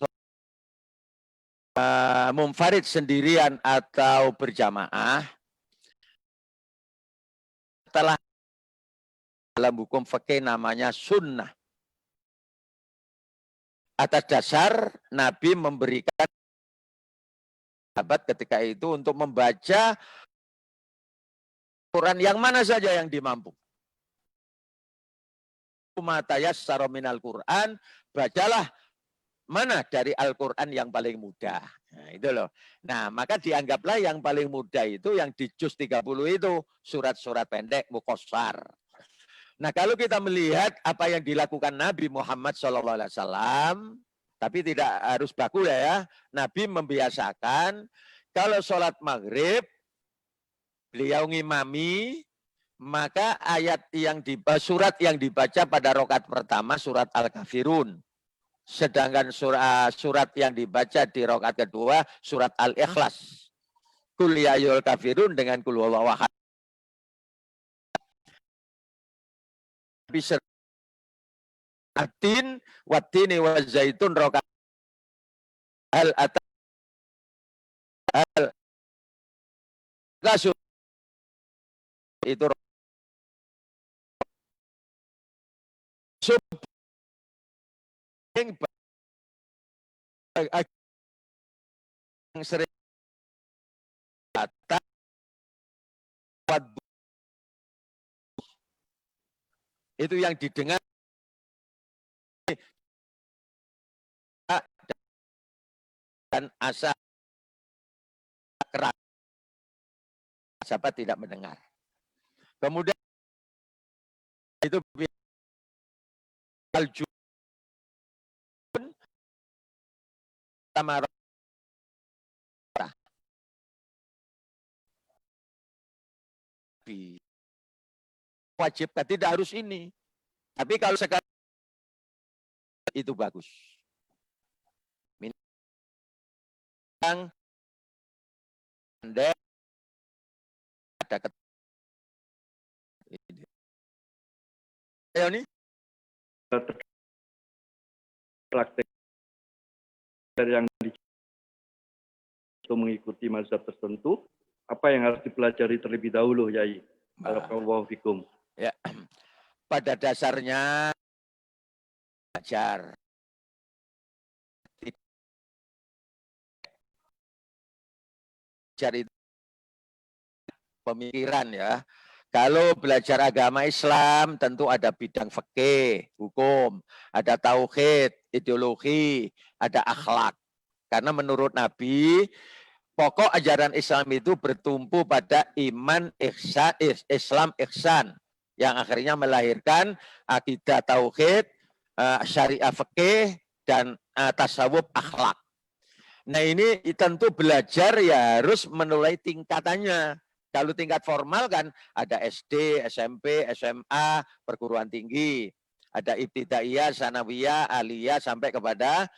munfarid sendirian atau berjamaah telah dalam hukum fikih namanya sunnah. Atas dasar Nabi memberikan sahabat ketika itu untuk membaca Quran yang mana saja yang dimampu. Matayas minal Quran, bacalah mana dari Al-Quran yang paling mudah. Nah, itu loh. Nah, maka dianggaplah yang paling mudah itu yang di juz 30 itu surat-surat pendek muqassar. Nah, kalau kita melihat apa yang dilakukan Nabi Muhammad SAW, tapi tidak harus baku ya, Nabi membiasakan kalau sholat maghrib, beliau ngimami, maka surat yang dibaca pada rakaat pertama surat Al-Kafirun. Sedangkan surat yang dibaca di rakaat kedua surat Al-Ikhlas. Qul ya ayyuhal kafirun dengan qul huwallahu ahad. 1 atin watini wa zaitun roka hal atas hal kasut itu sub yang sering kata itu yang didengar dan asa keras siapa tidak mendengar. Kemudian itu aljun sama wajib tidak harus ini. Tapi kalau sekarang itu bagus. Yang Anda ada ayo nih praktek yang untuk mengikuti mazhab tertentu, apa yang harus dipelajari terlebih dahulu, Yai? Barakallahu fikum. Ya, pada dasarnya belajar itu pemikiran ya. Kalau belajar agama Islam tentu ada bidang fikih, hukum, ada tauhid, ideologi, ada akhlak. Karena menurut Nabi, pokok ajaran Islam itu bertumpu pada iman, ihsan, Islam, ihsan. Yang akhirnya melahirkan akidah tauhid, syariah fikih, dan tasawuf akhlak. Nah ini tentu belajar ya harus menulai tingkatannya. Kalau tingkat formal kan ada SD, SMP, SMA, perguruan tinggi. Ada ibtidaiyah, sanawiyah, aliyah, sampai kepada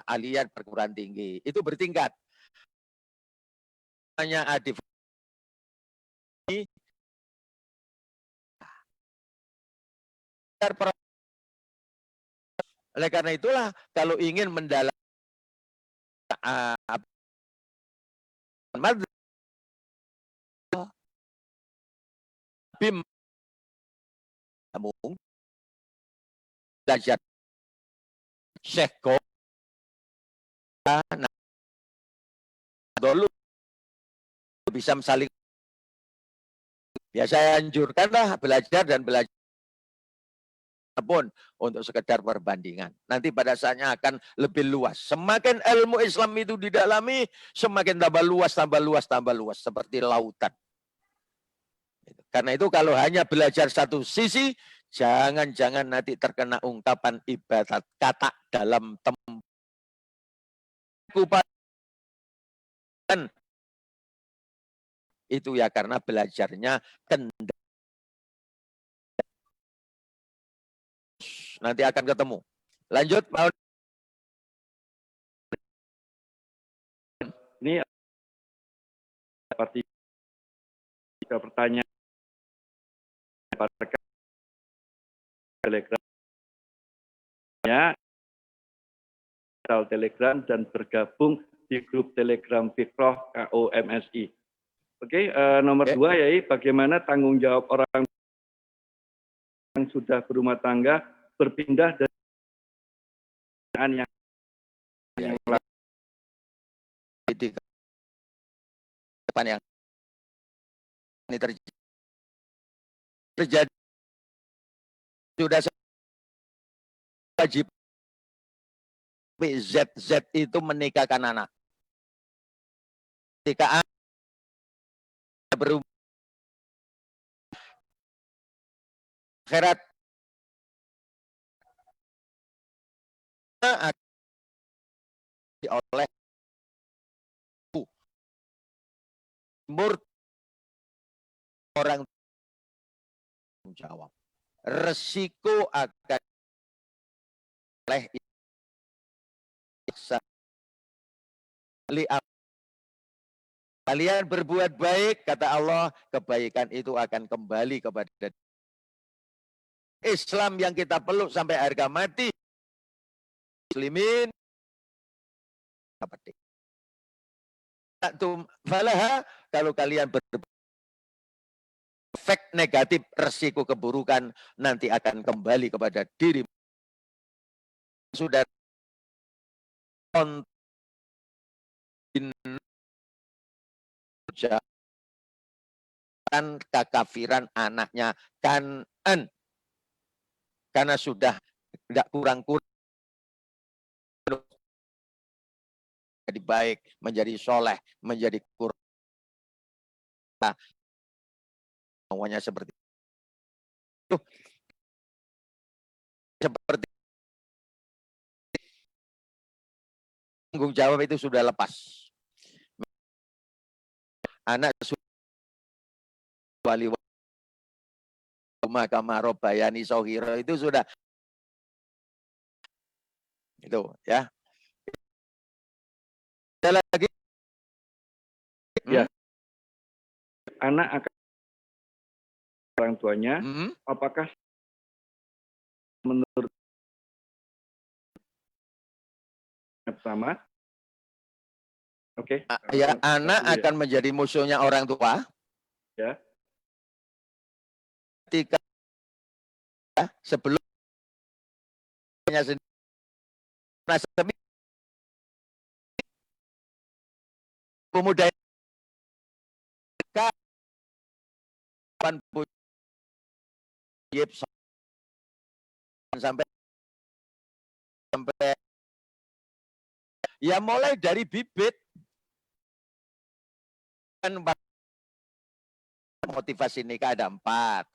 aliyah perguruan tinggi. Itu bertingkat. Hanya adif. Oleh karena itulah kalau ingin mendalami BIM belajar Syekh dulu bisa saling ya saya anjurkanlah belajar dan belajar pun untuk sekedar perbandingan. Nanti pada saatnya akan lebih luas. Semakin ilmu Islam itu didalami, semakin tambah luas, tambah luas, tambah luas. Seperti lautan. Karena itu kalau hanya belajar satu sisi, jangan-jangan nanti terkena ungkapan ibadat kata dalam tempat. Itu ya karena belajarnya kendali. Nanti akan ketemu. Lanjut, Pak. Ini seperti pertanyaan Telegram dan bergabung di grup Telegram Fikroh KOMSI. Oke, nomor 2 Yai, bagaimana tanggung jawab orang yang sudah berumah tangga berpindah dari yang depan yang ini terjadi sudah wajib ZZ itu menikahkan anak. Ketika berubah akhirat oleh timur orang jawab resiko akan oleh kalian berbuat baik kata Allah, kebaikan itu akan kembali kepada Islam yang kita peluk sampai harga mati. Muslimin. Falaha, kalau kalian efek negatif, resiko keburukan nanti akan kembali kepada diri. Sudah kan kekafiran anaknya Kan'an, karena sudah tidak kurang-kurang menjadi baik, menjadi soleh, menjadi kurang, semuanya seperti itu. Seperti tanggung jawab itu sudah lepas. Anak wali Makama Robayani Sohiro itu sudah itu ya. Ada lagi? Ya. Anak akan orang tuanya, apakah menurut pertama? Oke. Ya, anak akan menjadi musuhnya orang tua. Ya. Ketika sebelumnya pemuda sampai ya mulai dari bibit kan motivasi nikah ada 4,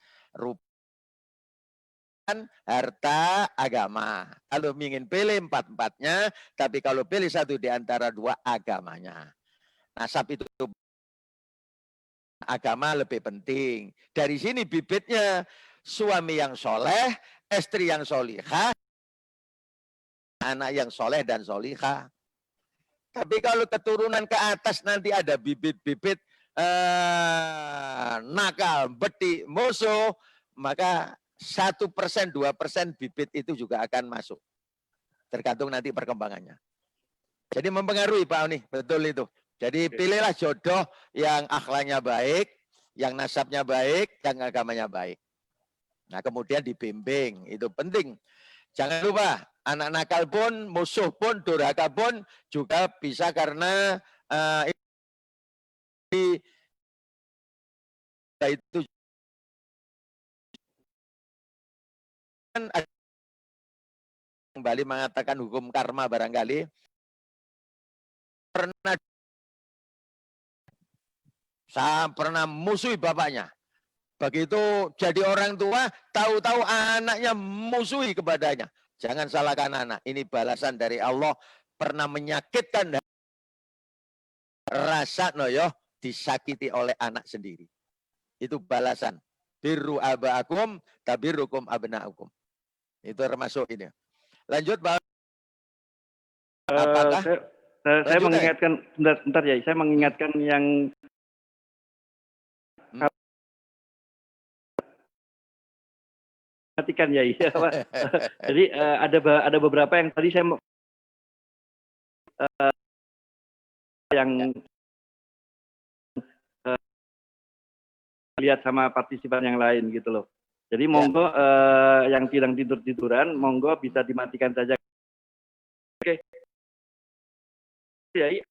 harta, agama. Kalau ingin pilih 4-4-nya, tapi kalau pilih satu di antara 2 agamanya. Nasab itu agama lebih penting. Dari sini bibitnya suami yang soleh, istri yang solihah, anak yang soleh dan solihah. Tapi kalau keturunan ke atas nanti ada bibit-bibit nakal, beti, musuh, maka 1%, 2% bibit itu juga akan masuk. Tergantung nanti perkembangannya. Jadi mempengaruhi Pak Oni, betul itu. Jadi pilihlah jodoh yang akhlaknya baik, yang nasabnya baik, yang agamanya baik. Nah kemudian dibimbing, itu penting. Jangan lupa, anak nakal pun, musuh pun, durhaka pun juga bisa karena itu kembali mengatakan hukum karma barangkali pernah musuhi bapaknya. Begitu jadi orang tua, tahu-tahu anaknya musuhi kepadanya. Jangan salahkan anak. Ini balasan dari Allah. Pernah menyakitkan rasa disakiti oleh anak sendiri. Itu balasan. Birru aba'akum tabirukum abna'akum. Itu termasuk ini. Lanjut, Pak. Apakah? Saya mengingatkan, bentar ya, saya mengingatkan yang perhatikan ya, iya Pak. Jadi ada beberapa yang tadi saya yang lihat sama partisipan yang lain gitu loh. Jadi monggo yang tidak tidur-tiduran, monggo bisa dimatikan saja. Oke. Ya, dari